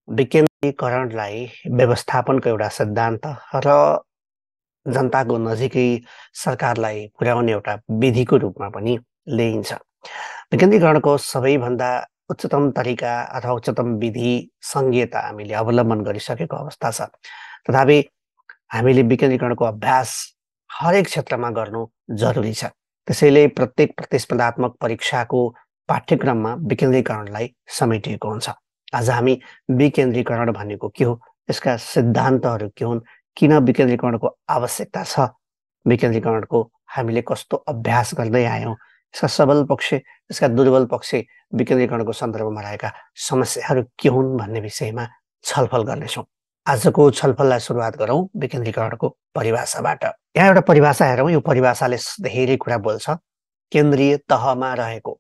विकेन्द्रीकरणलाई व्यवस्थापनको एउटा सिद्धान्त र जनताको नजिकै सरकारलाई पुर्याउने एउटा विधिको रूपमा पनि लिइन्छ। विकेन्द्रीकरणको सबैभन्दा उच्चतम तरिका अथवा उच्चतम विधि सङ्घीयता हामीले अवलम्बन गरिसकेको अवस्था छ। तथापि हामीले विकेन्द्रीकरणको अभ्यास हरेक क्षेत्रमा गर्नु जरुरी छ। त्यसैले प्रत्येक प्रतिस्पर्धात्मक परीक्षाको पाठ्यक्रममा विकेन्द्रीकरणलाई समेटिएको हुन्छ। आज हामी विकेन्द्रीकरण भनेको के हो, यसका सिद्धान्तहरू के हुन्, किन विकेन्द्रीकरणको आवश्यकता छ, विकेन्द्रीकरणको हामीले कस्तो अभ्यास गर्दै आयौँ, यसका सबल पक्ष, यसका दुर्बल पक्ष, विकेन्द्रीकरणको सन्दर्भमा रहेका समस्याहरू के हुन् भन्ने विषयमा छलफल गर्नेछौँ। आजको छलफललाई सुरुवात गरौँ विकेन्द्रीकरणको परिभाषाबाट। यहाँ एउटा परिभाषा हेरौँ। यो परिभाषाले धेरै कुरा बोल्छ। केन्द्रीय तहमा रहेको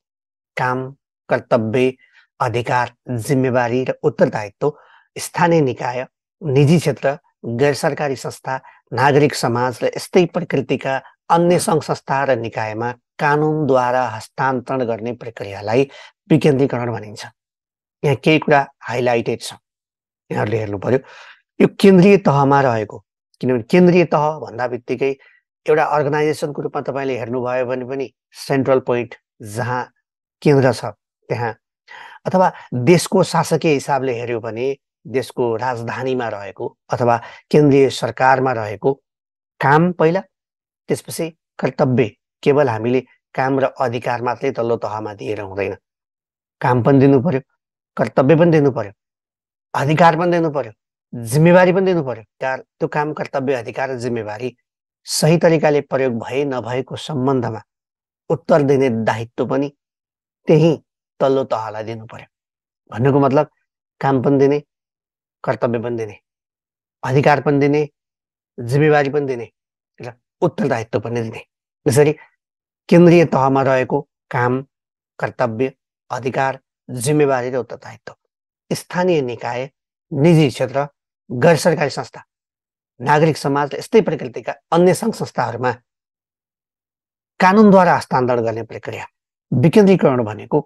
काम, कर्तव्य, अधिकार, जिम्मेवारी र उत्तरदायित्व स्थानीय निकाय, निजी क्षेत्र, गैर सरकारी संस्था, नागरिक समाज र यस्तै प्रकृतिका अन्य सङ्घ संस्था र निकायमा कानुनद्वारा हस्तान्तरण गर्ने प्रक्रियालाई विकेन्द्रीकरण भनिन्छ। यहाँ केही कुरा हाइलाइटेड छ, यहाँहरूले हेर्नु पर्यो। यो केन्द्रीय तहमा रहेको, किनभने केन्द्रीय तह भन्दा बित्तिकै एउटा अर्गनाइजेसनको रूपमा तपाईँले हेर्नुभयो भने पनि सेन्ट्रल पोइन्ट जहाँ केन्द्र छ त्यहाँ, अथवा देशको शासकीय हिसाबले हेऱ्यो भने देशको राजधानीमा रहेको अथवा केन्द्रीय सरकारमा रहेको काम पहिला, त्यसपछि कर्तव्य। केवल हामीले काम र अधिकार मात्रै तल्लो तहमा दिएर हुँदैन, काम पनि दिनु पर्यो, कर्तव्य पनि दिनु पर्यो, अधिकार पनि दिनु पर्यो, जिम्मेवारी पनि दिनु पर्यो। त्यो काम, कर्तव्य, अधिकार र जिम्मेवारी सही तरिकाले प्रयोग भए नभएको सम्बन्धमा उत्तर दिने दायित्व पनि त्यही तल्लो तहलाई दिनु पर्यो। भन्नुको मतलब काम पनि दिने, कर्तव्य पनि दिने, अधिकार पनि दिने, जिम्मेवारी पनि दिने र उत्तरदायित्व पनि दिने। यसरी केन्द्रीय तहमा रहेको काम, कर्तव्य, अधिकार, जिम्मेवारी र उत्तरदायित्व स्थानीय निकाय, निजी क्षेत्र, गैर सरकारी संस्था, नागरिक समाज र यस्तै प्रकृतिका अन्य सङ्घ संस्थाहरूमा कानुनद्वारा हस्तान्तरण गर्ने प्रक्रिया। विकेन्द्रीकरण भनेको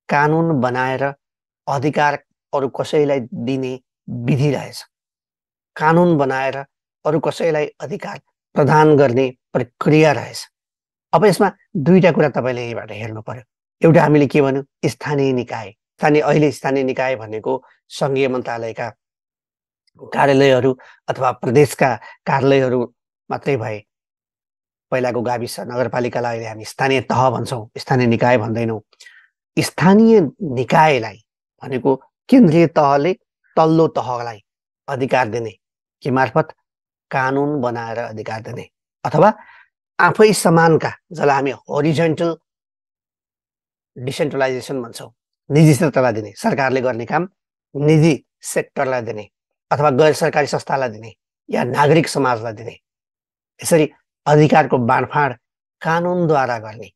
कानुन बनाएर अधिकार अरू कसैलाई दिने विधि रहेछ, कानुन बनाएर अरू कसैलाई अधिकार प्रदान गर्ने प्रक्रिया रहेछ। अब यसमा दुईटा कुरा तपाईँले यहीबाट हेर्नु पर्यो। एउटा हामीले के भन्यौँ, स्थानीय निकाय। अहिले स्थानीय निकाय भनेको सङ्घीय मन्त्रालयका कार्यालयहरू अथवा प्रदेशका कार्यालयहरू मात्रै भए। पहिलाको गाविस नगरपालिकालाई अहिले हामी स्थानीय तह भन्छौँ, स्थानीय निकाय भन्दैनौँ। स्थानीय निकायलाई भनेको केन्द्रीय तहले तल्लो तहलाई अधिकार दिने, के मार्फत, कानुन बनाएर अधिकार दिने, अथवा आफै समानका, जसलाई हामी होरिजेन्टल डिसेन्ट्रलाइजेसन भन्छौँ, निजी क्षेत्रलाई दिने, सरकारले गर्ने काम निजी सेक्टरलाई दिने अथवा गैर सरकारी संस्थालाई दिने या नागरिक समाजलाई दिने। यसरी अधिकारको बाँडफाँड कानुनद्वारा गर्ने,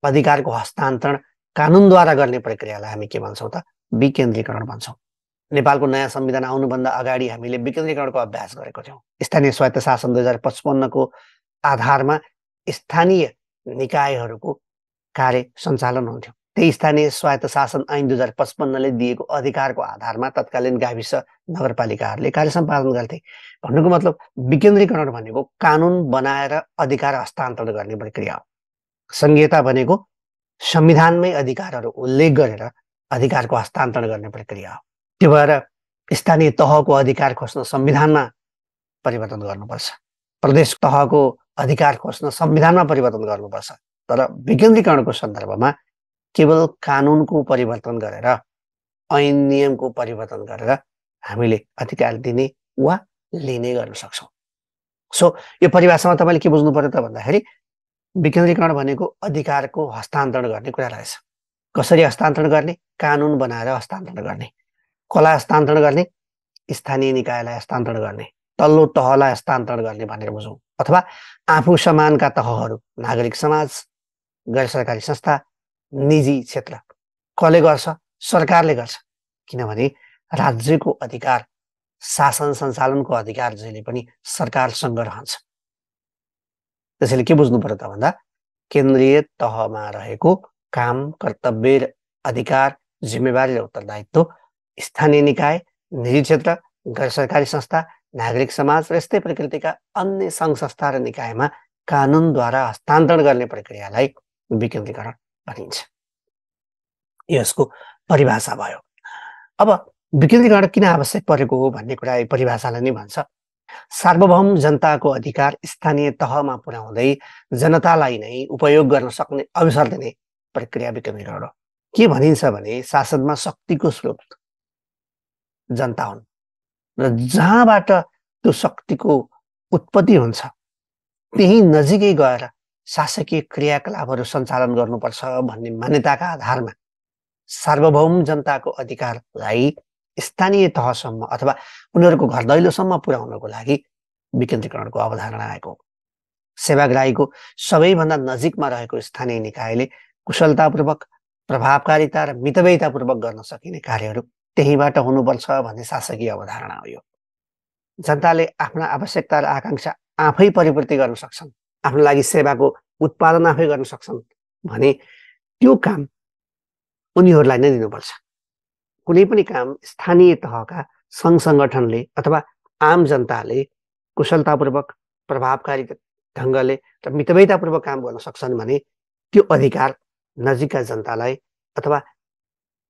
अधिकारको हस्तान्तरण कानुनद्वारा गर्ने प्रक्रियालाई हामी के भन्छौँ त, विकेन्द्रीकरण भन्छौँ। नेपालको नयाँ संविधान आउनुभन्दा अगाडि हामीले विकेन्द्रीकरणको अभ्यास गरेको थियौँ। स्थानीय स्वायत्त शासन 2055 को आधारमा स्थानीय निकायहरूको कार्य सञ्चालन हुन्थ्यो। त्यही स्थानीय स्वायत्त शासन ऐन 2055 दिएको अधिकारको आधारमा तत्कालीन गाविस नगरपालिकाहरूले कार्य सम्पादन गर्थे। भन्नुको मतलब विकेन्द्रीकरण भनेको कानुन बनाएर अधिकार हस्तान्तरण गर्ने प्रक्रिया हो। सङ्घीयता भनेको संविधानमै अधिकारहरू उल्लेख गरेर अधिकारको हस्तान्तरण गर्ने प्रक्रिया हो। त्यो भएर स्थानीय तहको अधिकार खोज्न संविधानमा परिवर्तन गर्नुपर्छ, प्रदेश तहको अधिकार खोज्न संविधानमा परिवर्तन गर्नुपर्छ। तर विकेन्द्रीकरणको सन्दर्भमा केवल कानुनको परिवर्तन गरेर, ऐन नियमको परिवर्तन गरेर हामीले अधिकार दिने वा लिने गर्न सक्छौँ। सो यो परिभाषामा तपाईँले के बुझ्नु पर्यो त भन्दाखेरि विकेन्द्रीकरण भनेको अधिकारको हस्तान्तरण गर्ने कुरा रहेछ। कसरी हस्तान्तरण गर्ने? कानुन बनाएर हस्तान्तरण गर्ने। कसलाई हस्तान्तरण गर्ने? स्थानीय निकायलाई हस्तान्तरण गर्ने, तल्लो तहलाई हस्तान्तरण गर्ने भनेर बुझौँ। अथवा आफू समानका तहहरू, नागरिक समाज, गैर सरकारी संस्था, निजी क्षेत्र। कसले गर्छ? सरकारले गर्छ। किनभने राज्यको अधिकार, शासन सञ्चालनको अधिकार जहिले पनि सरकारसँग रहन्छ। त्यसैले के बुझ्नु पर्यो त भन्दा केन्द्रीय तहमा रहेको काम, कर्तव्य, अधिकार, जिम्मेवारी र उत्तरदायित्व स्थानीय निकाय, निजी क्षेत्र, गैर सरकारी संस्था, नागरिक समाज र यस्तै प्रकृतिका अन्य सङ्घ संस्था र निकायमा कानुनद्वारा हस्तान्तरण गर्ने प्रक्रियालाई विकेन्द्रीकरण भनिन्छ। यसको परिभाषा भयो। अब विकेन्द्रीकरण किन आवश्यक परेको हो भन्ने कुरा यो परिभाषाले नै भन्छ। सार्वभौम जनताको अधिकार स्थानीय तहमा पुर्याउँदै जनतालाई नै उपयोग गर्न सक्ने अवसर दिने प्रक्रिया विकेन्द्रीकरण हो। के भनिन्छ भने शासनमा शक्तिको स्रोत जनता हुन् र जहाँबाट त्यो शक्तिको उत्पत्ति हुन्छ त्यही नजिकै गएर शासकीय क्रियाकलापहरू सञ्चालन गर्नुपर्छ भन्ने मान्यताका आधारमा सार्वभौम जनताको अधिकारलाई स्थानीय तहसम्म अथवा उनीहरूको घर दैलोसम्म पुर्याउनको लागि विकेन्द्रीकरणको अवधारणा आएको हो। सेवाग्राहीको सबैभन्दा नजिकमा रहेको स्थानीय निकायले कुशलतापूर्वक, प्रभावकारिता र मितव्ययितापूर्वक गर्न सकिने कार्यहरू त्यहीबाट हुनुपर्छ भन्ने शासकीय अवधारणा हो। यो जनताले आफ्ना आवश्यकता र आकाङ्क्षा आफै परिपूर्ति गर्न सक्छन्, आफ्नो लागि सेवाको उत्पादन आफै गर्न सक्छन् भने त्यो काम उनीहरूलाई नै दिनुपर्छ। कुनै पनि काम स्थानीय तहका सङ्घ सङ्गठनले अथवा आम जनताले कुशलतापूर्वक, प्रभावकारी ढङ्गले र मितव्ययितापूर्वक काम गर्न सक्छन् भने त्यो अधिकार नजिकका जनतालाई अथवा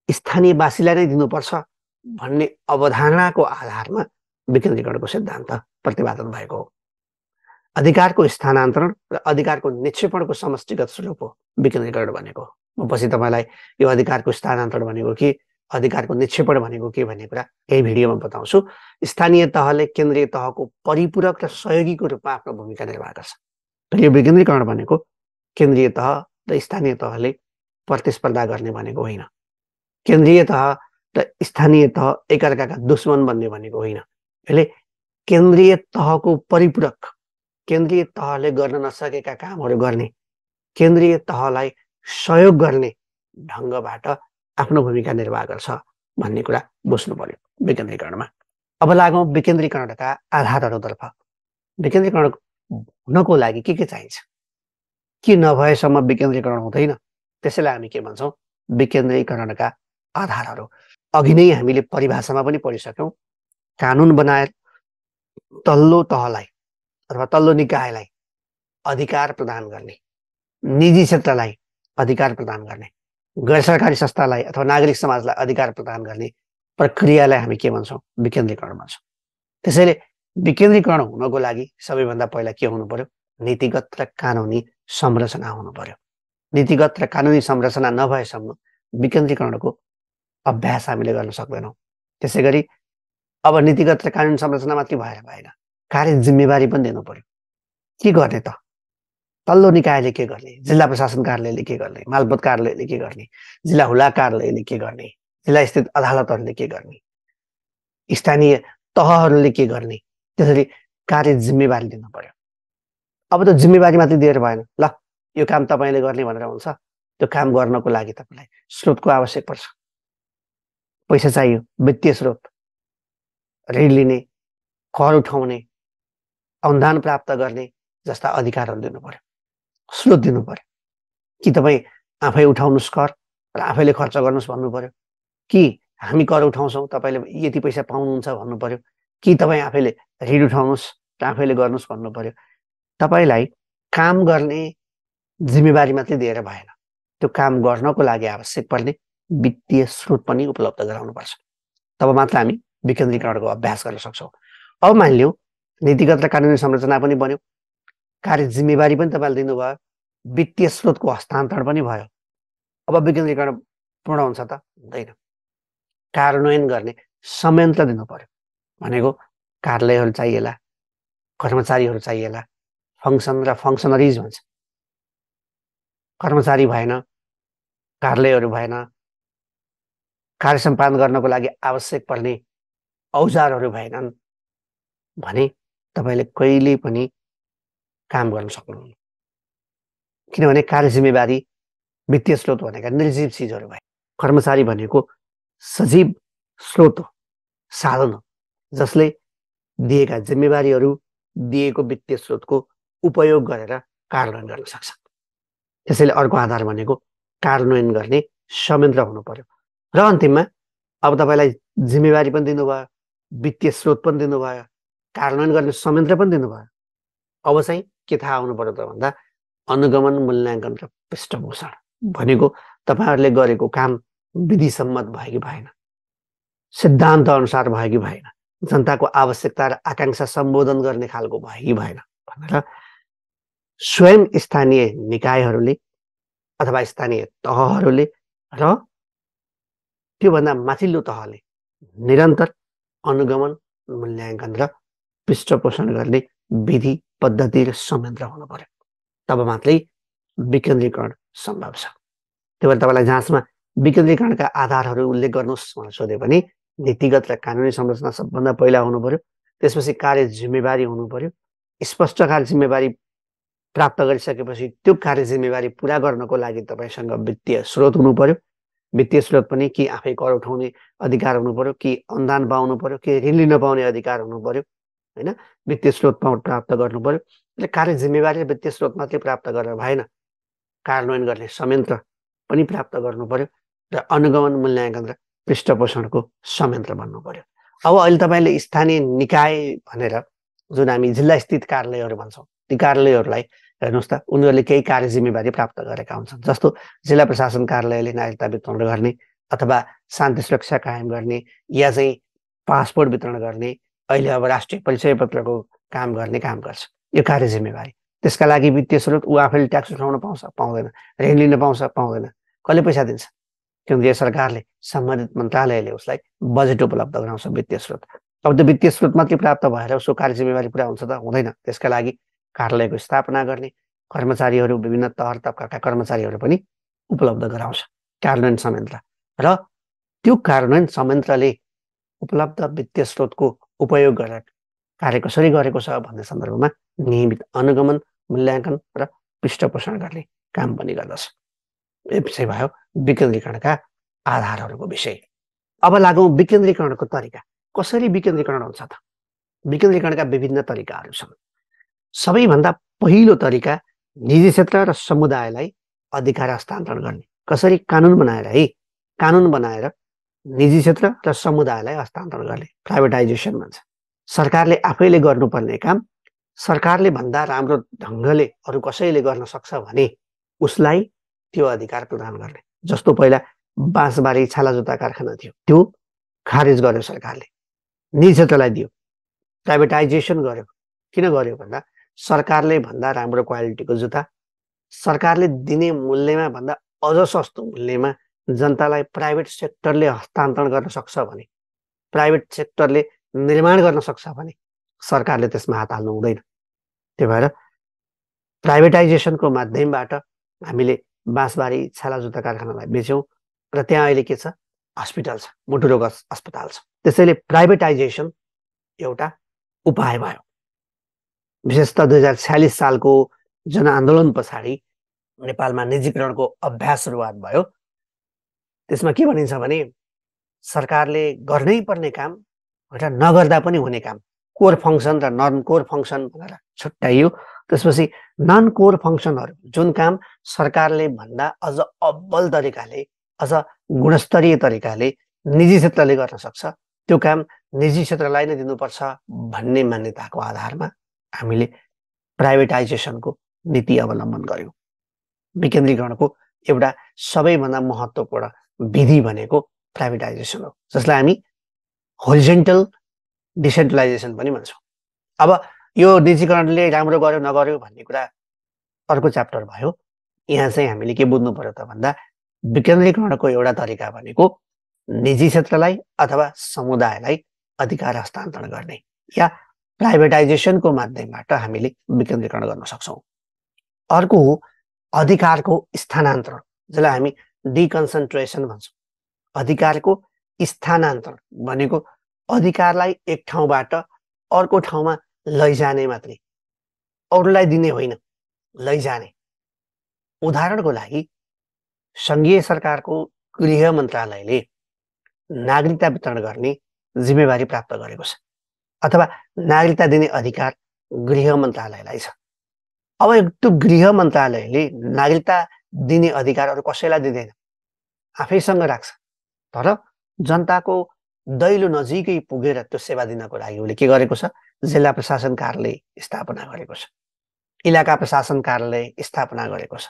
स्थानीयवासीलाई नै दिनुपर्छ भन्ने अवधारणाको आधारमा विकेन्द्रीकरणको सिद्धान्त प्रतिपादन भएको हो। अधिकारको स्थानान्तरण र अधिकारको निक्षेपणको समष्टिगत स्वरूप हो विकेन्द्रीकरण भनेको। म पछि तपाईँलाई यो अधिकारको स्थानान्तरण भनेको के, अधिकारको निक्षेपण भनेको के भन्ने कुरा यही भिडियोमा बताउँछु। स्थानीय तहले केन्द्रीय तहको परिपूरक र सहयोगीको रूपमा आफ्नो भूमिका निर्वाह गर्छ। यो विकेन्द्रीकरण भनेको केन्द्रीय तह र स्थानीय तहले प्रतिस्पर्धा गर्ने भनेको होइन। केन्द्रीय तह र स्थानीय तह एकअर्काका दुश्मन बन्ने भनेको होइन। यसले केन्द्रीय तहको परिपूरक, केन्द्रीय तहले गर्न नसकेका कामहरू गर्ने, केन्द्रीय तहलाई सहयोग गर्ने ढङ्गबाट आफ्नो भूमिका निर्वाह गर्छ भन्ने कुरा बुझ्नु पर्यो विकेन्द्रीकरणमा। अब लागौँ विकेन्द्रीकरणका आधारहरूतर्फ। विकेन्द्रीकरण हुनको लागि के चाहिन्छ, के नभएसम्म विकेन्द्रीकरण हुँदैन। त्यसैलाई हामी के भन्छौँ, विकेन्द्रीकरणका आधारहरू। अघि नै हामीले परिभाषामा पनि पढिसक्यौँ। कानुन बनाएर तल्लो तहलाई अथवा तल्लो निकायलाई अधिकार प्रदान गर्ने, निजी क्षेत्रलाई अधिकार प्रदान गर्ने, गैर सरकारी संस्थालाई अथवा नागरिक समाजलाई अधिकार प्रदान गर्ने प्रक्रियालाई हामी के भन्छौँ, विकेन्द्रीकरण भन्छौँ। त्यसैले विकेन्द्रीकरण हुनको लागि सबैभन्दा पहिला के हुनु पर्यो, नीतिगत र कानुनी संरचना हुनु पर्यो। नीतिगत र कानुनी संरचना नभएसम्म विकेन्द्रीकरणको अभ्यास हामीले गर्न सक्दैनौँ। त्यसै गरी अब नीतिगत र कानुनी संरचना मात्रै भएर भएन, कार्य जिम्मेवारी पनि दिनु पर्यो। के गर्ने त, तल्लो निकायले के गर्ने, जिल्ला प्रशासन कार्यालयले के गर्ने, मालपोत कार्यालयले के गर्ने, जिल्ला हुलाक कार्यालयले के गर्ने, जिल्ला स्थित अदालतहरूले के गर्ने, स्थानीय तहहरूले के गर्ने, त्यसरी कार्य जिम्मेवारी दिनु पर्यो। अब त जिम्मेवारी मात्रै दिएर भएन, ल यो काम तपाईँले गर्ने भनेर हुन्छ। त्यो काम गर्नको लागि तपाईँलाई स्रोतको आवश्यक पर्छ, पैसा चाहियो, वित्तीय स्रोत, ऋण लिने, कर उठाउने, अनुदान प्राप्त गर्ने जस्ता अधिकारहरू दिनु पर्यो, स्रोत दिनु पर्यो। कि तपाईँ आफै उठाउनुहोस् कर र आफैले खर्च गर्नुहोस् भन्नु पर्यो, कि हामी कर उठाउँछौँ तपाईँले यति पैसा पाउनुहुन्छ भन्नु पर्यो, कि तपाईँ आफैले ऋण उठाउनुहोस् र आफैले गर्नुहोस् भन्नु पर्यो। तपाईँलाई काम गर्ने जिम्मेवारी मात्रै दिएर भएन, त्यो काम गर्नको लागि आवश्यक पर्ने वित्तीय स्रोत पनि उपलब्ध गराउनुपर्छ। तब मात्र हामी विकेन्द्रीकरणको अभ्यास गर्न सक्छौँ। अब मानिलिउँ नीतिगत र कानुनी संरचना पनि बन्यो, कार्य जिम्मेवारी पनि तपाईँले दिनुभयो, वित्तीय स्रोतको हस्तान्तरण पनि भयो। अब विकेन्द्रीकरण पूर्ण हुन्छ त, हुँदैन। कार्यान्वयन गर्ने संयन्त्र दिनु पर्यो, भनेको कार्यालयहरू चाहिएला, कर्मचारीहरू चाहिएला, फङ्सन र फङ्सनरिज भन्छ। कर्मचारी भएन, कार्यालयहरू भएन, कार्य सम्पादन गर्नको लागि आवश्यक पर्ने औजारहरू भएनन् भने तपाईँले कहिले पनि काम गर्न सक्नुहुन्न। किनभने कार्य जिम्मेवारी, वित्तीय स्रोत भनेका निर्जीव चिजहरू भए, कर्मचारी भनेको सजीव स्रोत हो, साधन हो, जसले दिएका जिम्मेवारीहरू, दिएको वित्तीय स्रोतको उपयोग गरेर कार्यान्वयन गर्न सक्छ। त्यसैले अर्को आधार भनेको कार्यान्वयन गर्ने संयन्त्र हुनु पर्यो। र अन्तिममा अब तपाईँलाई जिम्मेवारी पनि दिनुभयो, वित्तीय स्रोत पनि दिनुभयो, कार्यान्वयन गर्ने संयन्त्र पनि दिनुभयो। अब चाहिँ के थाहा हुनु पर्यो त भन्दा अनुगमन, मूल्याङ्कन र पृष्ठपोषण भनेको तपाईँहरूले गरेको काम विधिसम्मत भयो कि भएन, सिद्धान्त अनुसार भयो कि भएन, जनताको आवश्यकता र आकाङ्क्षा सम्बोधन गर्ने खालको भयो कि भएन भनेर स्वयं स्थानीय निकायहरूले अथवा स्थानीय तहहरूले र त्योभन्दा माथिल्लो तहले निरन्तर अनुगमन, मूल्याङ्कन र पृष्ठपोषण गर्ने विधि, पद्धति र संयन्त्र हुनु पर्यो। तब मात्रै विकेन्द्रीकरण सम्भव छ। त्यही भएर तपाईँलाई जाँचमा विकेन्द्रीकरणका आधारहरू उल्लेख गर्नुहोस् भनेर सोधे पनि नीतिगत र कानुनी संरचना सबभन्दा पहिला हुनु पर्यो। त्यसपछि कार्य जिम्मेवारी हुनु पर्यो। स्पष्ट कार्य जिम्मेवारी प्राप्त गरिसकेपछि त्यो कार्य जिम्मेवारी पुरा गर्नको लागि तपाईँसँग वित्तीय स्रोत हुनु पर्यो। वित्तीय स्रोत पनि कि आफै कर उठाउने अधिकार हुनु पर्यो, कि अनुदान पाउनु पर्यो, कि ऋण लिन पाउने अधिकार हुनु पर्यो, होइन? वित्तीय स्रोत प्राप्त गर्नु पर्यो। એટલે कार्य जिम्मेवारी र वित्तीय स्रोत मात्रै प्राप्त गरेर भएन, कार्यान्वयन गर्ने संयन्त्र पनि प्राप्त गर्नु पर्यो र अनुगमन, मूल्याङ्कन र पृष्ठपोषणको संयन्त्र बन्नु पर्यो। अब अहिले तपाईँले स्थानीय निकाय भनेर जुन हामी जिल्ला स्थित कार्यालयहरू भन्छौँ, ती कार्यालयहरूलाई हेर्नुहोस् त, उनीहरूले केही कार्य जिम्मेवारी प्राप्त गरेका हुन्छन्। जस्तो जिल्ला प्रशासन कार्यालयले नागरिकता वितरण गर्ने अथवा शान्ति सुरक्षा कायम गर्ने या चाहिँ पासपोर्ट वितरण गर्ने, अहिले अब राष्ट्रिय परिचय पत्रको काम गर्ने काम गर्छ। यो कार्य जिम्मेवारी। त्यसका लागि वित्तीय स्रोत ऊ आफैले ट्याक्स उठाउन पाउँछ, पाउँदैन, ऋण लिन पाउँछ, पाउँदैन, कसले पैसा दिन्छ? केन्द्रीय सरकारले, सम्बन्धित मन्त्रालयले उसलाई बजेट उपलब्ध गराउँछ, वित्तीय स्रोत। अब त्यो वित्तीय स्रोत मात्रै प्राप्त भएर उसको कार्य जिम्मेवारी पुरा हुन्छ त? हुँदैन। त्यसका लागि कार्यालयको स्थापना गर्ने, कर्मचारीहरू, विभिन्न तह तबकाका कर्मचारीहरू पनि उपलब्ध गराउँछ कार्यान्वयन संयन्त्र। र त्यो कार्यान्वयन संयन्त्रले उपलब्ध वित्तीय स्रोतको उपयोग गरेर कार्य कसरी गरेको छ भन्ने सन्दर्भमा नियमित अनुगमन, मूल्याङ्कन र पृष्ठपोषण गर्ने काम पनि गर्दछ। यो विषय भयो विकेन्द्रीकरणका आधारहरूको विषय। अब लागौँ विकेन्द्रीकरणको तरिका। कसरी विकेन्द्रीकरण हुन्छ त? विकेन्द्रीकरणका विभिन्न तरिकाहरू छन्। सबैभन्दा पहिलो तरिका निजी क्षेत्र र समुदायलाई अधिकार हस्तान्तरण गर्ने। कसरी? कानुन बनाएर है, कानुन बनाएर निजी क्षेत्र र समुदायलाई हस्तान्तरण गर्ने, प्राइभेटाइजेसन भन्छ। सरकारले आफैले गर्नुपर्ने काम सरकारले भन्दा राम्रो ढङ्गले अरू कसैले गर्न सक्छ भने उसलाई त्यो अधिकार प्रदान गर्ने। जस्तो पहिला बाँसबारी छाला जुत्ता कारखाना थियो, त्यो खारेज गर्यो सरकारले, निजी क्षेत्रलाई दियो, प्राइभेटाइजेसन गर्यो। किन गर्यो भन्दा सरकारले भन्दा राम्रो क्वालिटीको जुत्ता सरकारले दिने मूल्यमा भन्दा अझ सस्तो मूल्यमा जनतालाई प्राइभेट सेक्टरले हस्तान्तरण गर्न सक्छ भने, प्राइभेट सेक्टरले निर्माण गर्न सक्छ भने सरकारले त्यसमा हात हाल्नु हुँदैन। त्यही भएर प्राइभेटाइजेसनको माध्यमबाट हामीले बाँसबारी छाला जुत्ता कारखानालाई बेच्यौँ र त्यहाँ अहिले के छ? हस्पिटल छ, मुटुरोग अस्पताल छ। त्यसैले प्राइभेटाइजेसन एउटा उपाय भयो। विशेषतः 2046 सालको जनआन्दोलन पछाडि नेपालमा निजीकरणको अभ्यास सुरुवात भयो। त्यसमा के भनिन्छ भने सरकारले गर्नै पर्ने काम र नगर्दा पनि हुने काम, कोर फङ्सन र नन कोर फङ्सन भनेर छुट्याइयो। त्यसपछि नन कोर फङ्सनहरू, जुन काम सरकारले भन्दा अझ अब्बल तरिकाले, अझ गुणस्तरीय तरिकाले निजी क्षेत्रले गर्न सक्छ, त्यो काम निजी क्षेत्रलाई नै दिनुपर्छ भन्ने मान्यताको आधारमा हामीले प्राइभेटाइजेसनको नीति अवलम्बन गर्यौँ। विकेन्द्रीकरणको एउटा सबैभन्दा महत्त्वपूर्ण विधि भनेको प्राइभेटाइजेसन हो, जसलाई हामी होरिजेन्टल डिसेन्ट्रलाइजेसन पनि भन्छौँ। अब यो निजीकरणले राम्रो गर्यो नगर्यो भन्ने कुरा अर्को च्याप्टर भयो। यहाँ चाहिँ हामीले के बुझ्नु पर्यो त भन्दा विकेन्द्रीकरणको एउटा तरिका भनेको निजी क्षेत्रलाई अथवा समुदायलाई अधिकार हस्तान्तरण गर्ने या प्राइभेटाइजेसनको माध्यमबाट हामीले विकेन्द्रीकरण गर्न सक्छौँ। अर्को हो अधिकारको स्थानान्तरण, जसलाई हामी डिकन्सन्ट्रेसन भन्छौँ। अधिकारको स्थानान्तरण भनेको अधिकारलाई एक ठाउँबाट अर्को ठाउँमा लैजाने मात्रै, अरूलाई दिने होइन, लैजाने। उदाहरणको लागि सङ्घीय सरकारको गृह मन्त्रालयले नागरिकता वितरण गर्ने जिम्मेवारी प्राप्त गरेको छ अथवा नागरिकता दिने अधिकार गृह मन्त्रालयलाई छ। अब त्यो गृह मन्त्रालयले नागरिकता दिने अधिकार अरू कसैलाई दिँदैन, आफैसँग राख्छ। तर जनताको दैलो नजिकै पुगेर त्यो सेवा दिनको लागि उसले के गरेको छ? जिल्ला प्रशासन कार्यालय स्थापना गरेको छ, इलाका प्रशासन कार्यालय स्थापना गरेको छ।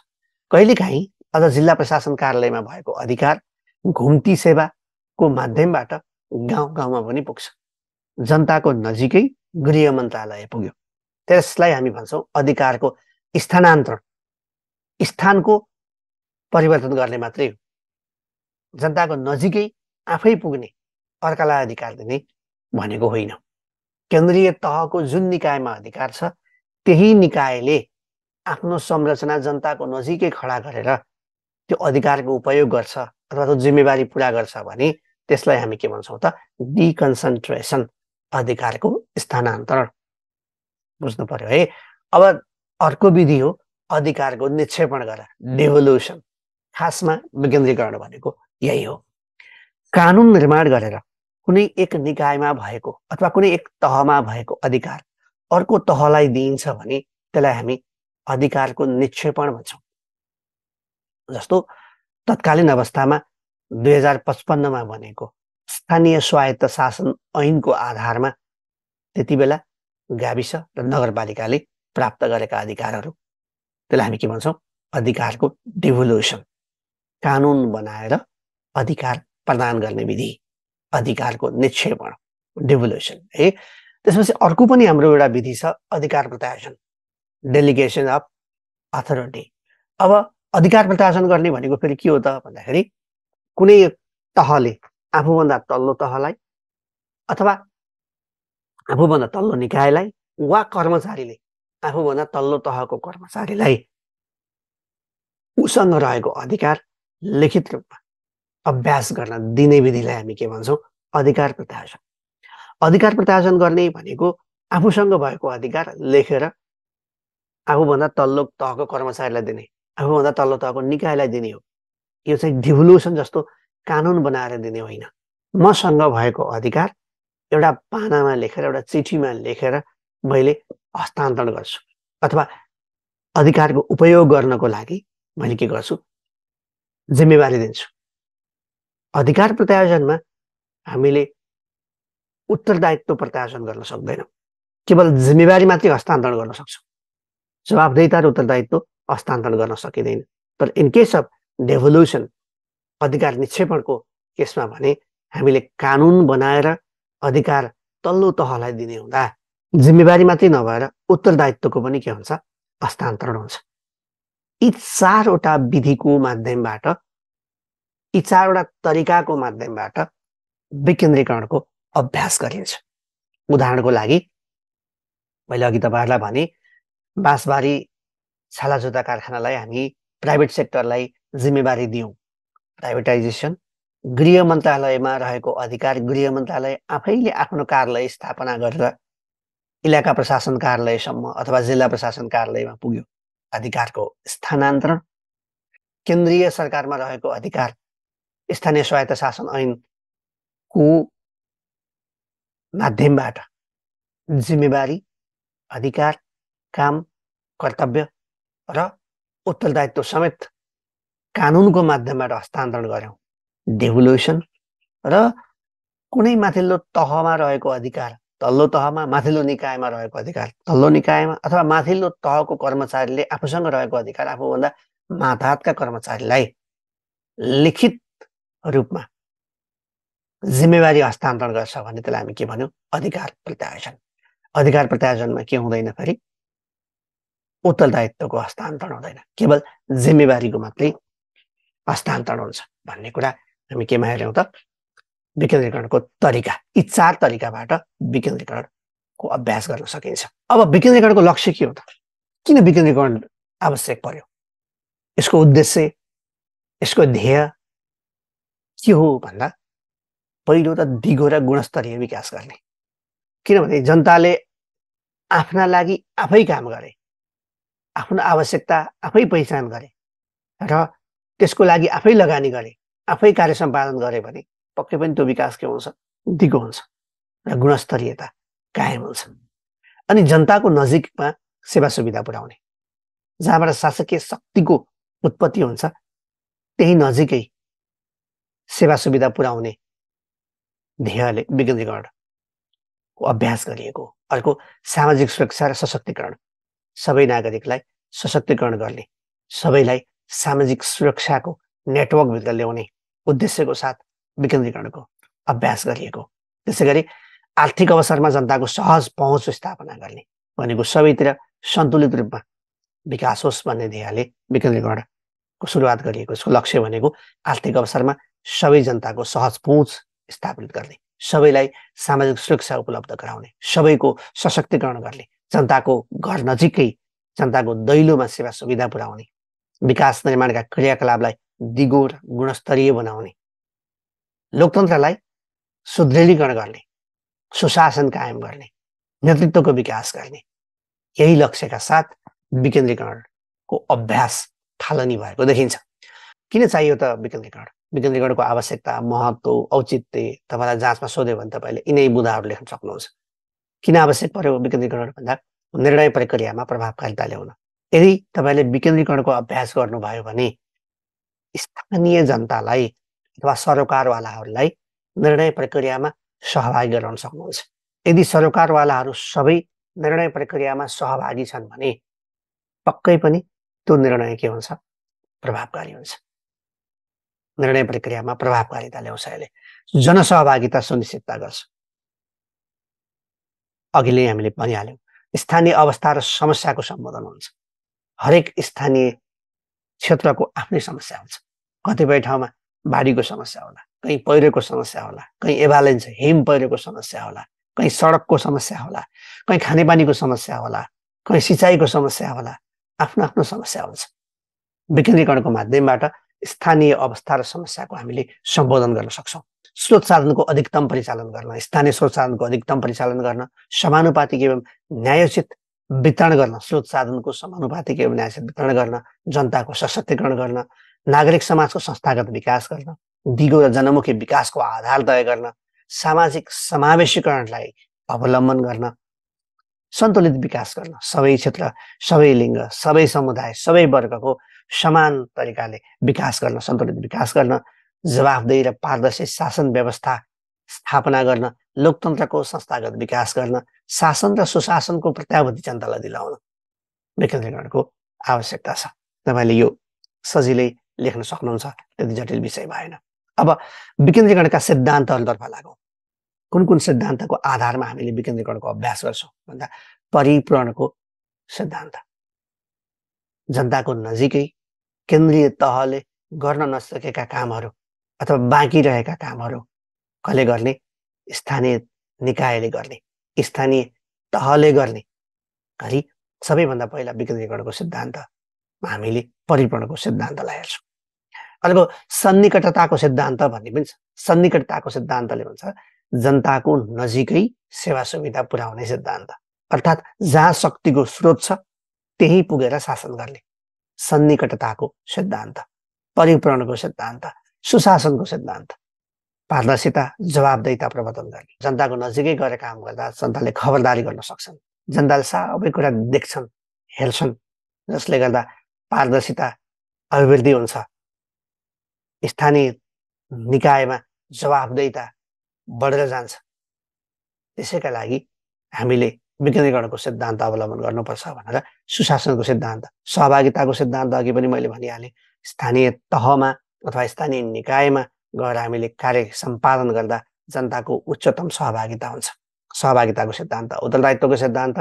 कहिलेकाहीँ अझ जिल्ला प्रशासन कार्यालयमा भएको अधिकार घुम्ती सेवाको माध्यमबाट गाउँ गाउँमा पनि पुग्छ, जनताको नजिकै गृह मन्त्रालय पुग्यो। त्यसलाई हामी भन्छौँ अधिकारको स्थानान्तरण, स्थानको परिवर्तन गर्ने मात्रै हो। जनताको नजिकै आफै पुग्ने, अर्कालाई अधिकार दिने भनेको होइन। केन्द्रीय तहको जुन निकायमा अधिकार छ त्यही निकायले आफ्नो संरचना जनताको नजिकै खडा गरेर त्यो अधिकारको उपयोग गर्छ अथवा त्यो जिम्मेवारी पुरा गर्छ भने त्यसलाई हामी के भन्छौँ त? डिकन्सन्ट्रेसन, अधिकारको स्थानान्तरण। बुझ्नु पर्यो है। अब अर्को विधि हो अधिकारको निक्षेपण गरेर, डेभोल्युसन। खासमा विकेन्द्रीकरण भनेको यही हो। कानुन निर्माण गरेर कुनै एक निकायमा भएको अथवा कुनै एक तहमा भएको अधिकार अर्को तहलाई दिइन्छ भने त्यसलाई हामी अधिकारको निक्षेपण भन्छौँ। जस्तो तत्कालीन अवस्थामा 2055मा बनेको स्थानीय स्वायत्त शासन ऐनको आधारमा त्यति बेला गाविस र नगरपालिकाले प्राप्त गरेका अधिकारहरू, त्यसलाई हामी के भन्छौँ? अधिकारको डिभोल्युसन। कानुन बनाएर अधिकार प्रदान गर्ने विधि, अधिकारको निक्षेपण, डिभोल्युसन है। त्यसपछि अर्को पनि हाम्रो एउटा विधि छ अधिकार प्रत्यायोजन, डेलिगेसन अफ अथोरिटी। अब अधिकार प्रत्यायोजन गर्ने भनेको फेरि के हो त भन्दाखेरि कुनै तहले आफूभन्दा तल्लो तहलाई अथवा आफूभन्दा तल्लो निकायलाई वा कर्मचारीले आफूभन्दा तल्लो तहको कर्मचारीलाई उसँग रहेको अधिकार लिखित रूपमा अभ्यास गर्न दिने विधिलाई हामी के भन्छौँ? अधिकार प्रत्यायोजन। अधिकार प्रत्यायोजन गर्ने भनेको आफूसँग भएको अधिकार लेखेर आफूभन्दा तल्लो तहको कर्मचारीलाई दिने, आफूभन्दा तल्लो तहको निकायलाई दिने हो। यो चाहिँ डिभोल्युसन जस्तो कानुन बनाएर दिने होइन। मसँग भएको अधिकार एउटा पानामा लेखेर, एउटा चिठीमा लेखेर मैले हस्तान्तरण गर्छु अथवा अधिकारको उपयोग गर्नको लागि मैले के गर्छु? जिम्मेवारी दिन्छु। अधिकार प्रत्यायोजनमा हामीले उत्तरदायित्व प्रत्यायोजन गर्न सक्दैनौँ, केवल जिम्मेवारी मात्रै हस्तान्तरण गर्न सक्छौँ। जवाबदेहिता र उत्तरदायित्व हस्तान्तरण गर्न सकिँदैन। तर इन केस अफ डेभोल्युसन, अधिकार निक्षेपणको केसमा भने हामीले कानुन बनाएर अधिकार तल्लो तहलाई दिने हुँदा जिम्मेवारी मात्रै नभएर उत्तरदायित्वको पनि के हुन्छ? हस्तान्तरण हुन्छ। यी चारवटा विधिको माध्यमबाट, यी चारवटा तरिकाको माध्यमबाट विकेन्द्रीकरणको अभ्यास गरिन्छ। उदाहरणको लागि मैले अघि तपाईँहरूलाई भने बाँसबारी छाला जुत्ता कारखानालाई हामी प्राइभेट सेक्टरलाई जिम्मेवारी दियौँ, प्राइभेटाइजेसन। गृह मन्त्रालयमा रहेको अधिकार गृह मन्त्रालय आफैले आफ्नो कार्यालय स्थापना गरेर इलाका प्रशासन कार्यालयसम्म अथवा जिल्ला प्रशासन कार्यालयमा पुग्यो, अधिकारको स्थानान्तरण। केन्द्रीय सरकारमा रहेको अधिकार स्थानीय स्वायत्त शासन ऐनको माध्यमबाट जिम्मेवारी, अधिकार, काम, कर्तव्य र उत्तरदायित्व समेत कानुनको माध्यमबाट हस्तान्तरण गऱ्यौँ, डेभोल्युसन। र कुनै माथिल्लो तहमा रहेको अधिकार तल्लो तहमा, माथिल्लो निकायमा रहेको अधिकार तल्लो निकायमा, अथवा माथिल्लो तहको कर्मचारीले आफूसँग रहेको अधिकार आफूभन्दा माथातका कर्मचारीलाई लिखित रूपमा जिम्मेवारी हस्तान्तरण गर्छ भने त्यसलाई हामी के भन्यौँ? अधिकार प्रत्यायोजन। अधिकार प्रत्यायोजनमा के हुँदैन फेरि? उत्तरदायित्वको हस्तान्तरण हुँदैन, केवल जिम्मेवारीको मात्रै हस्तान्तरण हुन्छ भन्ने कुरा हामी केमा हेऱ्यौँ त? विकेन्द्रीकरणको तरिका। यी चार तरिकाबाट विकेन्द्रीकरणको अभ्यास गर्न सकिन्छ। अब विकेन्द्रीकरणको लक्ष्य के हो त? किन विकेन्द्रीकरण आवश्यक पर्यो? यसको उद्देश्य, यसको ध्येय के हो भन्दा पहिलो त दिगो र गुणस्तरीय विकास गर्ने। किनभने जनताले आफ्ना लागि आफै काम गरे, आफ्नो आवश्यकता आफै पहिचान गरे र त्यसको लागि आफै लगानी गरे, आफै कार्य सम्पादन गरे भने पक्कै पनि त्यो विकास के हुन्छ? दिगो हुन्छ र गुणस्तरीयता कायम हुन्छ। अनि जनताको नजिकमा सेवा सुविधा पुर्याउने, जहाँबाट शासकीय शक्तिको उत्पत्ति हुन्छ त्यही नजिकै सेवा सुविधा पुर्याउने ध्येयले विकेन्द्रीकरणको अभ्यास गरिएको। अर्को सामाजिक सुरक्षा र सशक्तिकरण, सबै नागरिकलाई सशक्तिकरण गर्ने, सबैलाई सामाजिक सुरक्षाको नेटवर्कभित्र ल्याउने उद्देश्यको साथ विकेन्द्रीकरणको अभ्यास गरिएको। त्यसै गरी आर्थिक अवसरमा जनताको सहज पहुँच स्थापना गर्ने भनेको सबैतिर सन्तुलित रूपमा विकास होस् भन्ने ध्येयले विकेन्द्रीकरणको सुरुवात गरिएको। यसको लक्ष्य भनेको आर्थिक अवसरमा सबै जनताको सहज पहुँच स्थापित गर्ने, सबैलाई सामाजिक सुरक्षा उपलब्ध गराउने, सबैको सशक्तिकरण गर्ने, जनताको घर नजिकै जनताको दैलोमा सेवा सुविधा पुर्याउने, विकास निर्माणका क्रियाकलापलाई दिगो र गुणस्तरीय बनाउने, लोकतन्त्रलाई सुदृढीकरण गर्ने, सुशासन कायम गर्ने, नेतृत्वको विकास गर्ने, यही लक्ष्यका साथ विकेन्द्रीकरणको अभ्यास थालनी भएको देखिन्छ। किन चाहियो त विकेन्द्रीकरण? विकेन्द्रीकरणको आवश्यकता, महत्त्व, औचित्य तपाईँलाई जाँचमा सोध्यो भने तपाईँले यिनै बुँदाहरू लेख्न सक्नुहुन्छ। किन आवश्यक पर्यो विकेन्द्रीकरण भन्दा निर्णय प्रक्रियामा प्रभावकारिता ल्याउन। यदि तपाईँले विकेन्द्रीकरणको अभ्यास गर्नुभयो भने स्थानीय जनतालाई अथवा सरोकारवालाहरूलाई निर्णय प्रक्रियामा सहभागी गराउन सक्नुहुन्छ। यदि सरोकारवालाहरू सबै निर्णय प्रक्रियामा सहभागी छन् भने पक्कै पनि त्यो निर्णय के हुन्छ? प्रभावकारी हुन्छ। निर्णय प्रक्रियामा प्रभावकारिता ल्याउँछ। यसले जनसहभागिता सुनिश्चितता गर्छ। अघि नै हामीले भनिहाल्यौँ, स्थानीय अवस्था र समस्याको सम्बोधन हुन्छ। हरेक स्थानीय क्षेत्रको आफ्नै समस्या हुन्छ। कतिपय ठाउँमा बाढीको समस्या होला, कहीँ पहिरोको समस्या होला, कहीँ एभालेन्स हिम पहिरोको समस्या होला, कहीँ सडकको समस्या होला, कहीँ खानेपानीको समस्या होला, कहीँ सिँचाइको समस्या होला, आफ्नो आफ्नो समस्या हुन्छ। विकेन्द्रीकरणको माध्यमबाट स्थानीय अवस्था र समस्याको हामीले सम्बोधन गर्न सक्छौँ। स्रोत साधनको अधिकतम परिचालन गर्न, स्थानीय स्रोत साधनको अधिकतम परिचालन गर्न, समानुपातिक एवं न्यायोचित वितरण गर्न, स्रोत साधनको समानुपातिक एवं न्यायोचित वितरण गर्न, जनताको सशक्तिकरण गर्न, नागरिक समाजको संस्थागत विकास गर्न, दिगो र जनमुखी विकासको आधार तय गर्न, सामाजिक समावेशीकरणलाई अवलम्बन गर्न, सन्तुलित विकास गर्न, सबै क्षेत्र, सबै लिङ्ग, सबै समुदाय, सबै वर्गको समान तरिकाले विकास गर्न, सन्तुलित विकास गर्न, जवाफदेही र पारदर्शी शासन व्यवस्था स्थापना गर्न, लोकतन्त्रको संस्थागत विकास गर्न, शासन र सुशासनको प्रत्याभूति जनतालाई दिलाउन विकेन्द्रीकरणको आवश्यकता छ। तपाईँले यो सजिलै लेख्न सक्नुहुन्छ, त्यति जटिल विषय भएन। अब विकेन्द्रीकरणका सिद्धान्तहरूतर्फ लागौँ। कुन कुन सिद्धान्तको आधारमा हामीले विकेन्द्रीकरणको अभ्यास गर्छौँ भन्दा परिपूरणको सिद्धान्त। जनताको नजिकै केन्द्रीय तहले गर्न नसकेका कामहरू अथवा बाँकी रहेका कामहरू कसले गर्ने? स्थानीय निकायले गर्ने, स्थानीय तहले गर्ने गरी सबैभन्दा पहिला विकेन्द्रीकरणको सिद्धान्तमा हामीले परिपूरणको सिद्धान्तलाई हेर्छौँ। अर्को सन्निकटताको सिद्धान्त भन्ने पनि छ। सन्निकटताको सिद्धान्तले भन्छ जनताको नजिकै सेवा सुविधा पुर्याउने सिद्धान्त, अर्थात् जहाँ शक्तिको स्रोत छ त्यहीँ पुगेर शासन गर्ने। सन्निकटताको सिद्धान्त, परिपूरणको सिद्धान्त, सुशासनको सिद्धान्त, पारदर्शिता, जवाबदेहिता प्रवर्तन गर्ने। जनताको नजिकै गएर काम गर्दा जनताले खबरदारी गर्न सक्छन्, जनताले सबै कुरा देख्छन्, हेर्छन्, जसले गर्दा पारदर्शिता अभिवृद्धि हुन्छ। स्थानीय निकायमा जवाबदेहिता बढेर जान्छ। त्यसैका लागि हामीले विकेन्द्रीकरणको सिद्धान्त अवलम्बन गर्नुपर्छ भनेर सुशासनको सिद्धान्त, सहभागिताको सिद्धान्त अघि पनि मैले भनिहालेँ। स्थानीय तहमा अथवा स्थानीय निकायमा गएर हामीले कार्य सम्पादन गर्दा जनताको उच्चतम सहभागिता हुन्छ। सहभागिताको सिद्धान्त, उत्तरदायित्वको सिद्धान्त।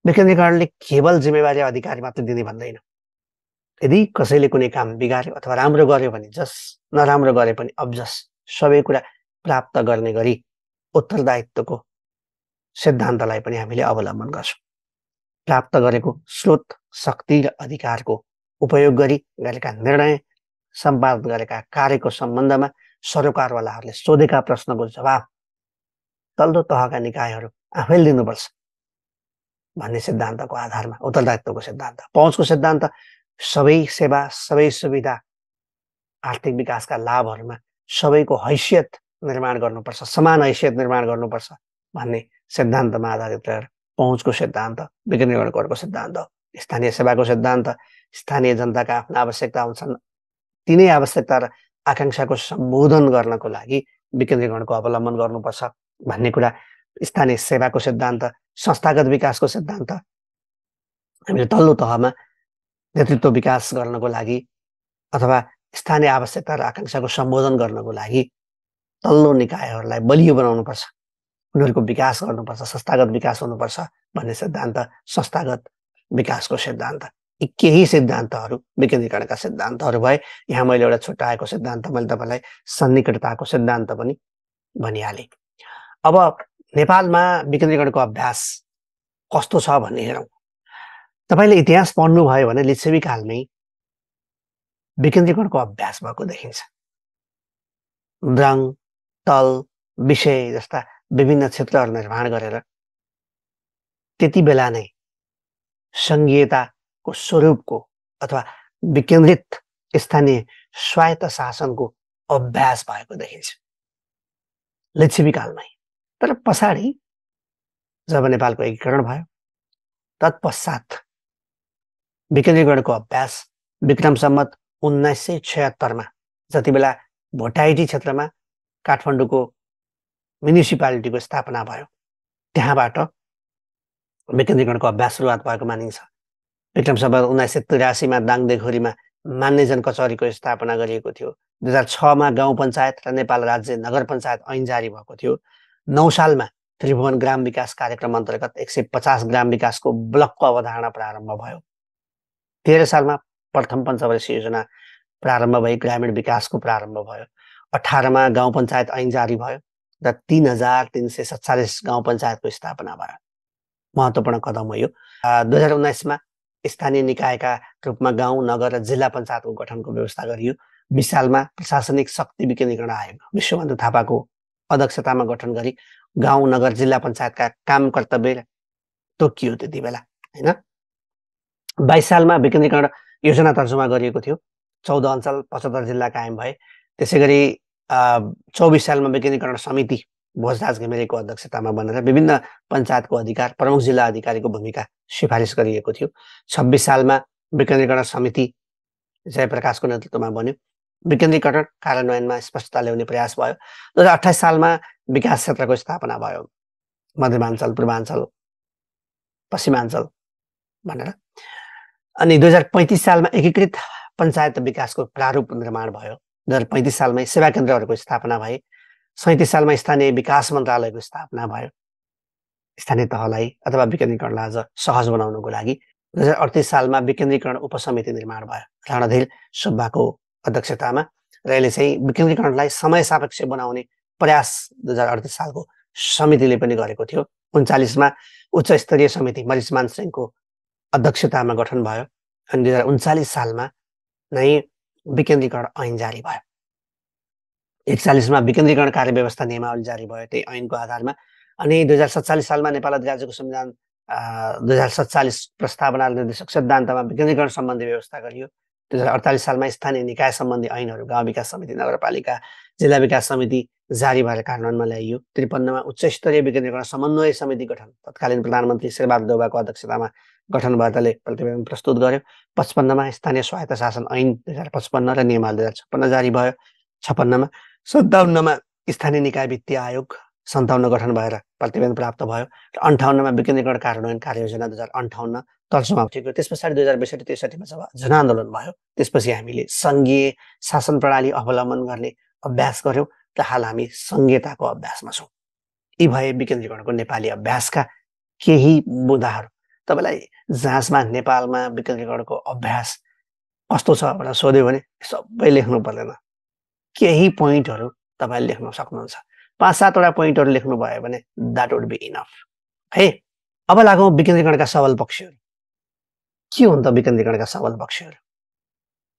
विकेन्द्रीकरणले केवल जिम्मेवारी अधिकारी मात्र दिने भन्दैन। यदि कसैले कुनै काम बिगार्यो अथवा राम्रो गर्यो भने जस, नराम्रो गरे पनि अबजस, सबै कुरा प्राप्त गर्ने गरी उत्तरदायित्वको सिद्धान्तलाई पनि हामीले अवलम्बन गर्छौँ। प्राप्त गरेको स्रोत, शक्ति र अधिकारको उपयोग गरी गरेका निर्णय, सम्पादन गरेका कार्यको सम्बन्धमा सरोकारवालाहरूले सोधेका प्रश्नको जवाब तल्लो तहका निकायहरू आफैले दिनुपर्छ भन्ने सिद्धान्तको आधारमा उत्तरदायित्वको सिद्धान्त। पहुँचको सिद्धान्त, सबै सेवा, सबै सुविधा, आर्थिक विकासका लाभहरूमा सबैको हैसियत निर्माण गर्नुपर्छ, समान हैसियत निर्माण गर्नुपर्छ भन्ने सिद्धान्तमा आधारित रहेर पहुँचको सिद्धान्त विकेन्द्रीकरणको अर्को सिद्धान्त। स्थानीय सेवाको सिद्धान्त, स्थानीय जनताका आफ्ना आवश्यकता हुन्छन्, तिनै आवश्यकता र आकाङ्क्षाको सम्बोधन गर्नको लागि विकेन्द्रीकरणको अवलम्बन गर्नुपर्छ भन्ने कुरा, स्थानीय सेवाको सिद्धान्त, संस्थागत विकासको सिद्धान्त, हामीले तल्लो तहमा नेतृत्व विकास गर्नको लागि अथवा स्थानीय आवश्यकता र आकाङ्क्षाको सम्बोधन गर्नको लागि तल्लो निकायहरूलाई बलियो बनाउनुपर्छ, उनीहरूको विकास गर्नुपर्छ, संस्थागत विकास हुनुपर्छ भन्ने सिद्धान्त संस्थागत विकासको सिद्धान्त। यी केही सिद्धान्तहरू विकेन्द्रीकरणका सिद्धान्तहरू भए। यहाँ मैले एउटा छुट्याएको सिद्धान्त मैले तपाईँलाई सन्निकटताको सिद्धान्त पनि भनिहालेँ। अब नेपालमा विकेन्द्रीकरणको अभ्यास कस्तो छ भन्ने हेरौँ। तपाईँले इतिहास पढ्नुभयो भने लिच्छवी कालमै विकेन्द्रीकरणको अभ्यास भएको देखिन्छ। द्रङ, तल, विषय जस्ता विभिन्न क्षेत्रहरू निर्माण गरेर त्यति बेला नै सङ्घीयताको स्वरूपको अथवा विकेन्द्रित स्थानीय स्वायत्त शासनको अभ्यास भएको देखिन्छ लिच्छवी कालमै। तर पछाडि जब नेपालको एकीकरण भयो तत्पश्चात विकेन्द्रीकरणको अभ्यास विक्रम सम्वत 1976 जति बेला भोटाइटी क्षेत्रमा काठमाडौँको म्युनिसिपालिटीको स्थापना भयो, त्यहाँबाट विकेन्द्रीकरणको अभ्यास सुरुवात भएको मानिन्छ। विक्रम सम्वत 1983 दाङदेखोरीमा मान्यजन कचहरीको स्थापना गरिएको थियो। 2006 गाउँ पञ्चायत र नेपाल राज्य नगर पञ्चायत ऐन जारी भएको थियो। 9 सालमा त्रिभुवन ग्राम विकास कार्यक्रम अन्तर्गत 150 ग्राम विकासको ब्लकको अवधारणा प्रारम्भ भयो। 13 सालमा प्रथम पञ्चवर्षीय योजना प्रारम्भ भई ग्रामीण विकासको प्रारम्भ भयो। 18 गाउँ पञ्चायत ऐन जारी भयो र 3347 गाउँ पञ्चायतको स्थापना भयो। महत्त्वपूर्ण कदम हो यो। 2019 स्थानीय निकायका रूपमा गाउँ, नगर र जिल्ला पञ्चायतको गठनको व्यवस्था गरियो। 20 सालमा प्रशासनिक शक्ति विकेन्द्रीकरण आयोग विश्वबन्धु थापाको अध्यक्षतामा गठन गरी गाउँ, नगर, जिल्ला पञ्चायतका काम कर्तव्य तोकियो त्यति बेला, होइन। 22 सालमा विकेन्द्रीकरण योजना तर्जुमा गरिएको थियो। 14 अञ्चल 75 जिल्ला कायम भए। त्यसै गरी 24 सालमा विकेन्द्रीकरण समिति भोजराज घिमिरेको अध्यक्षतामा बनेर विभिन्न पञ्चायतको अधिकार, प्रमुख जिल्ला अधिकारीको भूमिका सिफारिस गरिएको थियो। 26 सालमा विकेन्द्रीकरण समिति जयप्रकाशको नेतृत्वमा बन्यो। विकेन्द्रीकरण कार्यान्वयनमा स्पष्टता ल्याउने प्रयास भयो। 2028 सालमा विकास क्षेत्रको स्थापना भयो, मध्यमाञ्चल, पूर्वाञ्चल, पश्चिमाञ्चल भनेर। अनि 2035 सालमा एकीकृत पञ्चायत विकासको प्रारूप निर्माण भयो। 2035 सालमै सेवा केन्द्रहरूको स्थापना भए। 37 सालमा स्थानीय विकास मन्त्रालयको स्थापना भयो, स्थानीय तहलाई अथवा विकेन्द्रीकरणलाई अझ सहज बनाउनको लागि। 2038 सालमा विकेन्द्रीकरण उपसमिति निर्माण भयो रणधीर सुब्बाको अध्यक्षतामा, र यसले चाहिँ विकेन्द्रीकरणलाई समय सापेक्ष बनाउने प्रयास 2038 सालको समितिले पनि गरेको थियो। 39 उच्च स्तरीय समिति मरिचमान सिंहको अध्यक्षतामा गठन भयो। अनि 2039 सालमा नै विकेन्द्रीकरण ऐन जारी भयो। 41 विकेन्द्रीकरण कार्य व्यवस्था नियमावली जारी भयो त्यही ऐनको आधारमा। अनि 2047 सालमा नेपाल अधिराज्यको संविधान 2047 प्रस्तावना निर्देशक सिद्धान्तमा विकेन्द्रीकरण सम्बन्धी व्यवस्था गरियो। 2048 सालमा स्थानीय निकाय सम्बन्धी ऐनहरू गाउँ विकास समिति, नगरपालिका, जिल्ला विकास समिति जारी भएर कार्यान्वयनमा ल्याइयो। 53 उच्च स्तरीय विकेन्द्रीकरण समन्वय समिति गठन तत्कालीन प्रधानमन्त्री शेरबहादुर देउवाको अध्यक्षतामा गठन भएकाले प्रतिवेदन प्रस्तुत गर्यो। 55 स्थानीय स्वायत्त शासन ऐन 2055 र नियमावली 2056 जारी भयो। 56 57 स्थानीय निकाय वित्तीय आयोग 57 गठन भएर प्रतिवेदन प्राप्त भयो। र 58 विकेन्द्रीकरण कार्यान्वयन कार्ययोजना 2058 तर्जुमा उठेको। त्यस पछाडि 2062-63 जब जनआन्दोलन भयो, त्यसपछि हामीले सङ्घीय शासन प्रणाली अवलम्बन गर्ने अभ्यास गर्यौँ र हाल हामी सङ्घीयताको अभ्यासमा छौँ। यी भए विकेन्द्रीकरणको नेपाली अभ्यासका केही मुद्दाहरू। तपाईँलाई जाँचमा नेपालमा विकेन्द्रीकरणको अभ्यास कस्तो छ भनेर सोध्यो भने सबै लेख्नु पर्दैन, केही पोइन्टहरू तपाईँले लेख्न सक्नुहुन्छ। 5-7 पोइन्टहरू लेख्नुभयो भने द्याट वुड बी इनफ है। अब लागौँ विकेन्द्रीकरणका सबल पक्षहरू। के हुन् त विकेन्द्रीकरणका सबल पक्षहरू?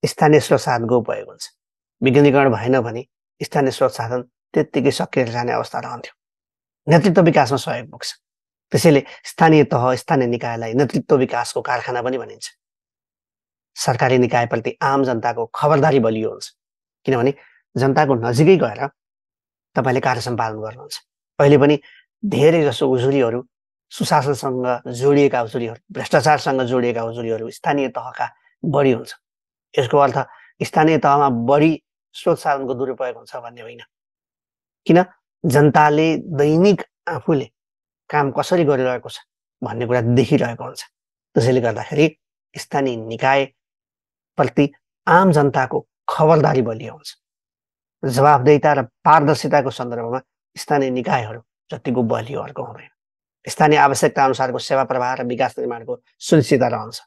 स्थानीय स्रोत साधनको उपयोग हुन्छ। विकेन्द्रीकरण भएन भने स्थानीय स्रोत साधन त्यत्तिकै सकिएर जाने अवस्था रहन्थ्यो। नेतृत्व विकासमा सहयोग पुग्छ। त्यसैले स्थानीय तह, स्थानीय निकायलाई नेतृत्व विकासको कारखाना पनि भनिन्छ। सरकारी निकायप्रति आम जनताको खबरदारी बलियो हुन्छ, किनभने जनताको नजिकै गएर तपाईँले कार्य सम्पादन गर्नुहुन्छ। अहिले पनि धेरै जसो उजुरीहरू सुशासनसँग जोडिएका उजुरीहरू, भ्रष्टाचारसँग जोडिएका उजुरीहरू स्थानीय तहका बढी हुन्छ। यसको अर्थ स्थानीय तहमा बढी स्रोत साधनको दुरुपयोग हुन्छ भन्ने होइन। किन जनताले दैनिक आफूले काम कसरी गरिरहेको छ भन्ने कुरा देखिरहेको हुन्छ। त्यसैले गर्दाखेरि स्थानीय निकायप्रति आम जनताको खबरदारी बलियो हुन्छ। जवाफदेहिता र पारदर्शिताको सन्दर्भमा स्थानीय निकायहरू जतिको बलियो अर्को हुँदैन। स्थानीय आवश्यकता अनुसारको सेवा प्रवाह र विकास निर्माणको सुनिश्चितता रहन्छ।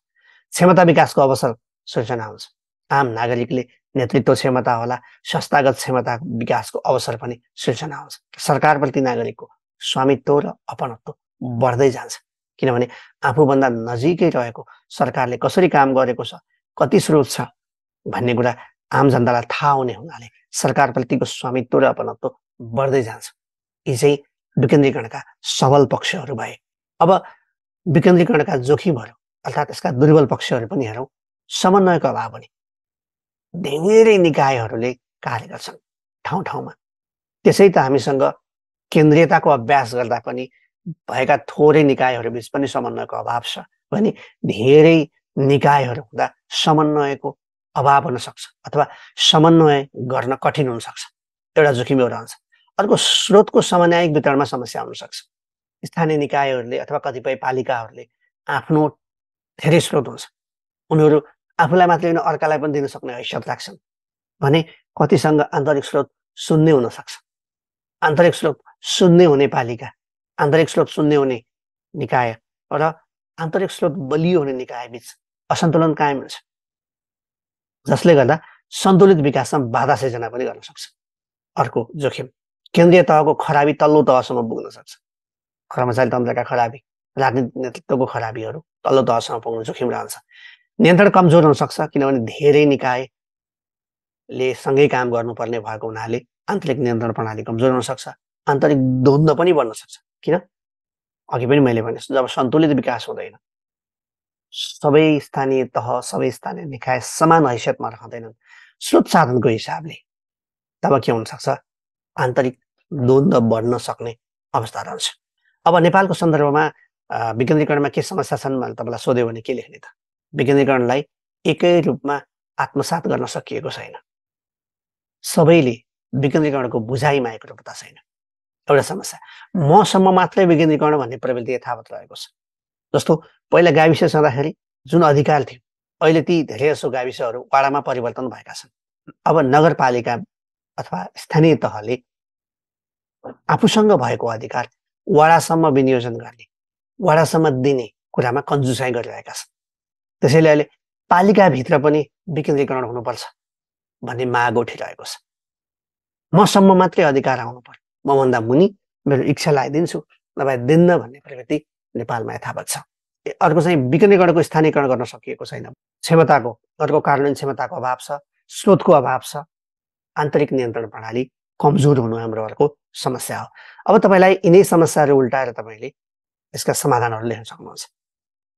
क्षमता विकासको अवसर सृजना हुन्छ। आम नागरिकले नेतृत्व क्षमता होला, संस्थागत क्षमता विकासको अवसर पनि सृजना हुन्छ। सरकारप्रति नागरिकको स्वामित्व र अपनत्व बढ्दै जान्छ, किनभने आफूभन्दा नजिकै रहेको सरकारले कसरी काम गरेको छ, कति स्रोत छ भन्ने कुरा आम जनतालाई थाहा हुने हुनाले सरकारप्रतिको स्वामित्व र अपनत्व बढ्दै जान्छ। यी चाहिँ विकेन्द्रीकरणका सबल पक्षहरू भए। अब विकेन्द्रीकरणका जोखिमहरू अर्थात् यसका दुर्बल पक्षहरू पनि हेरौँ। समन्वयको अभाव पनि। धेरै निकायहरूले कार्य गर्छन् ठाउँ ठाउँमा, त्यसै त हामीसँग केन्द्रीयताको अभ्यास गर्दा पनि भएका थोरै निकायहरूबीच पनि समन्वयको अभाव छ भने धेरै निकायहरू हुँदा समन्वयको अभाव हुन सक्छ अथवा समन्वय गर्न कठिन हुन सक्छ। एउटा जोखिम यो रहन्छ। अर्को, स्रोतको समन्वयिक वितरणमा समस्या हुन सक्छ। स्थानीय निकायहरूले अथवा कतिपय पालिकाहरूले आफ्नो धेरै स्रोत हुन्छ, उनीहरू आफूलाई मात्रै होइन अर्कालाई पनि दिन सक्ने हैसियत राख्छन् भने कतिसँग आन्तरिक स्रोत शून्य हुन सक्छ। आन्तरिक स्रोत शून्य हुने पालिका, आन्तरिक स्रोत शून्य हुने निकाय र आन्तरिक स्रोत बलियो हुने निकाय बीच असन्तुलन कायम हुन्छ, जसले गर्दा सन्तुलित विकासमा बाधा सिर्जना पनि गर्न सक्छ। अर्को जोखिम, केन्द्रीय तहको खराबी तल्लो तहसम्म पुग्न सक्छ। कर्मचारी तन्त्रका खराबी, राजनीतिक नेतृत्वको खराबीहरू तल्लो तहसम्म पुग्न जोखिम रहन्छ। नियन्त्रण कमजोर हुन सक्छ, किनभने धेरै निकायले सँगै काम गर्नुपर्ने भएको हुनाले आन्तरिक नियन्त्रण प्रणाली कमजोर हुन सक्छ। आन्तरिक द्वन्द्व पनि बढ्न सक्छ। किन? अघि पनि मैले भने जब सन्तुलित विकास हुँदैन, सबै स्थानीय तह, सबै स्थानीय निकाय समान हैसियतमा रहँदैनन् स्रोत साधनको हिसाबले, तब के हुन सक्छ? आन्तरिक द्वन्द्व बढ्न सक्ने अवस्था रहन्छ। अब नेपालको सन्दर्भमा विकेन्द्रीकरणमा के समस्या छन् मैले तपाईँलाई सोध्यो भने के लेख्ने त? विकेन्द्रीकरणलाई एकै रूपमा आत्मसात गर्न सकिएको छैन। सबैले विकेन्द्रीकरणको बुझाइमा एकरूपता छैन। एउटा समस्या। मसम्म मात्रै विकेन्द्रीकरण भन्ने प्रवृत्ति यथावत रहेको छ। जस्तो पहिला गाविस छँदाखेरि जुन अधिकार थियो, अहिले ती धेरै जसो गाविसहरू वाडामा परिवर्तन भएका छन्। अब नगरपालिका अथवा स्थानीय तहले आफूसँग भएको अधिकार वाडासम्म विनियोजन गर्ने, वाडासम्म दिने कुरामा कन्जुसाइ गरिरहेका छन्। त्यसैले अहिले पालिकाभित्र पनि विकेन्द्रीकरण हुनुपर्छ भन्ने माग उठिरहेको छ। मसम्म मात्रै अधिकार आउनु पर्यो, मभन्दा मुनि मेरो इच्छा लगाइदिन्छु, नभए दिन्न भन्ने प्रवृत्ति नेपालमा यथावत छ। अर्को चाहिँ विकेन्द्रीकरणको स्थानीयकरण गर्न सकिएको छैन। क्षमताको, अर्को कार्यान्वयन क्षमताको अभाव छ, स्रोतको अभाव छ, आन्तरिक नियन्त्रण प्रणाली कमजोर हुनु हाम्रो अर्को समस्या हो। अब तपाईँलाई यिनै समस्याहरू उल्टाएर तपाईँले यसका समाधानहरू लेख्न सक्नुहुन्छ।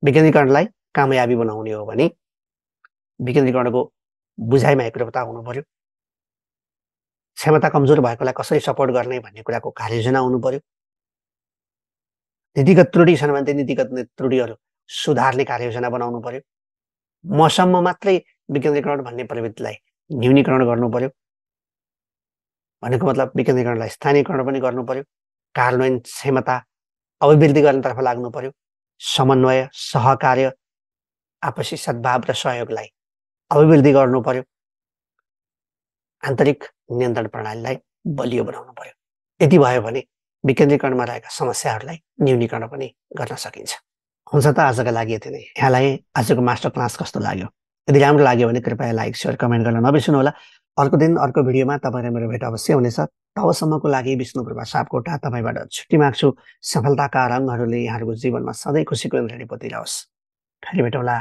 विकेन्द्रीकरणलाई कामयाबी बनाउने हो भने विकेन्द्रीकरणको बुझाइमा एकरूपता हुनु पर्यो। क्षमता कमजोर भएकोलाई कसरी सपोर्ट गर्ने भन्ने कुराको कार्ययोजना हुनु पर्यो। नीतिगत त्रुटि छन् भने त्यो नीतिगत त्रुटिहरू सुधार्ने कार्ययोजना बनाउनु पर्यो। मसम्म मात्रै विकेन्द्रीकरण भन्ने प्रवृत्तिलाई न्यूनीकरण गर्नु पर्यो। भनेको मतलब विकेन्द्रीकरणलाई स्थानीयकरण पनि गर्नु पर्यो। कार्यान्वयन क्षमता अभिवृद्धि गर्नेतर्फ लाग्नु पर्यो। समन्वय, सहकार्य, आपसी सद्भाव र सहयोगलाई अभिवृद्धि गर्नु पर्यो। आन्तरिक नियन्त्रण प्रणालीलाई बलियो बनाउनु पर्यो। यति भयो भने विकेन्द्रीकरणमा रहेका समस्याहरूलाई न्यूनीकरण पनि गर्न सकिन्छ। हुन्छ त आजका लागि यति नै। यहाँलाई आजको मास्टर क्लास कस्तो लाग्यो? यदि राम्रो लाग्यो भने कृपया लाइक, सेयर, कमेन्ट गर्न नबिर्सनुहोला। अर्को दिन अर्को भिडियोमा तपाईँ र मेरो भेट अवश्य हुनेछ। तबसम्मको लागि विष्णुप्रभा सापकोटा तपाईँबाट छुट्टी माग्छु। सफलताका रङहरूले यहाँहरूको जीवनमा सधैँ खुसीको इन्द्रेणी पोतिरहोस्। फेरि भेटौँला।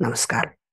नमस्कार।